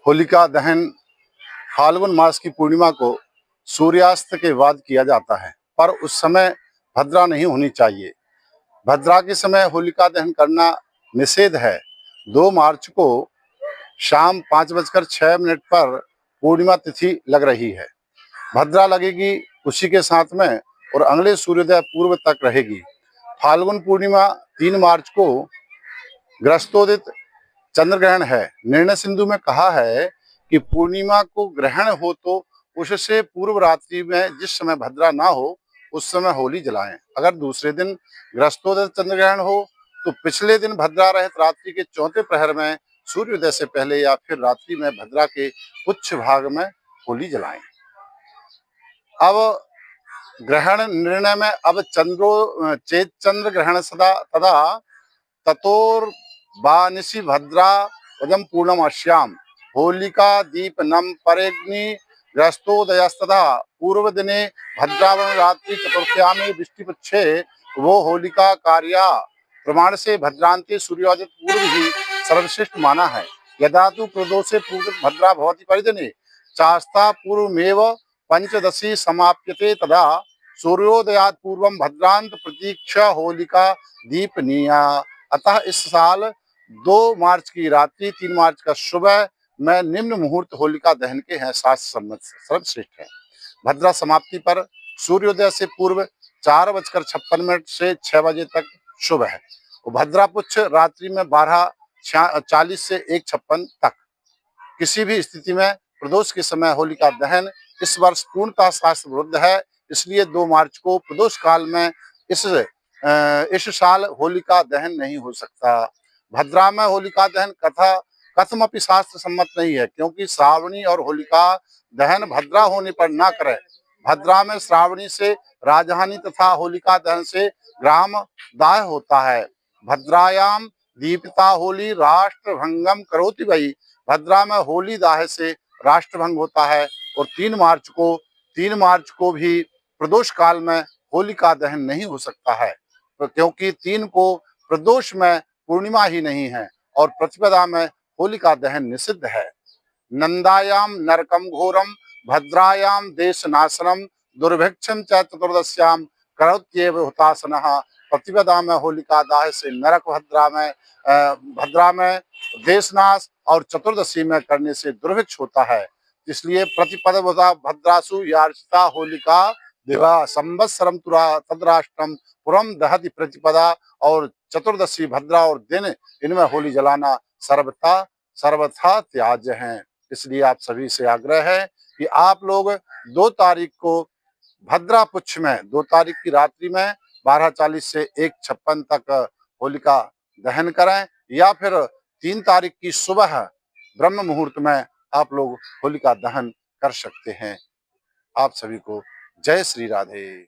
होलिका दहन फाल्गुन मास की पूर्णिमा को सूर्यास्त के बाद किया जाता है, पर उस समय भद्रा नहीं होनी चाहिए। भद्रा के समय होलिका दहन करना निषेध है। 2 मार्च को शाम 5:06 पर पूर्णिमा तिथि लग रही है। भद्रा लगेगी उसी के साथ में और अगले सूर्योदय पूर्व तक रहेगी। फाल्गुन पूर्णिमा 3 मार्च को ग्रस्तोदित चंद्र ग्रहण है। निर्णय सिंधु में कहा है कि पूर्णिमा को ग्रहण हो तो उससे पूर्व रात्रि में जिस समय भद्रा ना हो उस समय होली जलाएं। अगर दूसरे दिन ग्रस्तोदय चंद्र ग्रहण हो तो पिछले दिन भद्रा रहित रात्रि के चौथे प्रहर में सूर्योदय से पहले या फिर रात्रि में भद्रा के उच्च भाग में होली जलाएं। अब ग्रहण निर्णय में अब चेत चंद्र ग्रहण सदा तदा ततोर्बानिशि भद्रा वजम पूर्णमश्याम होलिका दीपनम परेग्नि ग्रस्तोदयस्तथा पूर्व दिने भद्रावण रात्रि चतुर्थ्यामे वृष्टिपक्षे वो होलिका कार्या प्रमाण से भद्रांते सूर्योदय पूर्व ही सर्वश्रेष्ठ माना है। यदा तु प्रदोषे पूर्व भद्रा भवति परिदिने चास्ता पूर्वमेव पंचदशी समाप्यते तदा सूर्योदयात् पूर्वम भद्रांत प्रतीक्षा होलिका दीपनीया। अतः इस साल 2 मार्च की रात्रि 3 मार्च का सुबह में निम्न मुहूर्त होलिका दहन के हैं शास्त्र सम्मत सर्वश्रेष्ठ है। भद्रा समाप्ति पर सूर्योदय से पूर्व 4:56 से 6 बजे तक शुभ है। भद्रा पुच्छ रात्रि में 12:40 से 1:56 तक। किसी भी स्थिति में प्रदोष के समय होलिका दहन इस वर्ष पूर्णतः शास्त्र विरुद्ध है। इसलिए 2 मार्च को प्रदोष काल में इस साल होलिका दहन नहीं हो सकता। भद्रा में होलिका दहन कथमपि शास्त्र सम्मत नहीं है, क्योंकि श्रावणी और होलिका दहन भद्रा होने पर ना करें। भद्रा में श्रावणी से राजहानि तथा होलिका दहन से ग्राम दाह होता है। भद्रायाम दीपिता होली राष्ट्रभंगम करोति वही। भद्रा में होली दाह से राष्ट्रभंग होता है। और 3 मार्च को भी प्रदोष काल में होलिका दहन नहीं हो सकता है, क्योंकि 3 को प्रदोष में पूर्णिमा ही नहीं है और प्रतिपदा में होलिका दहन निषिद्ध है। नंदायाम नरकम घोरम भद्रायाम देश नाशनम दुर्भिक्षम च चतुर्दश्याम करोत्येव हुतासनः। प्रतिपदा में होलिका दाह से नरक, भद्रा में देशनाश और चतुर्दशी में करने से दुर्भिक्ष होता है। इसलिए प्रतिपद भद्रासु यार्चिता होलिका दिवा संवत्सरम तुरा तद्राष्ट्रम पुरम दहति प्रतिपदा। और चतुर्दशी भद्रा और दिन इनमें होली जलाना सर्वथा त्याज्य है। इसलिए आप सभी से आग्रह है कि आप लोग 2 तारीख को भद्रा पुच्छ में 2 तारीख की रात्रि में 12:40 से 1:56 तक होलिका दहन करें, या फिर 3 तारीख की सुबह ब्रह्म मुहूर्त में आप लोग होलिका दहन कर सकते हैं। आप सभी को जय श्री राधे।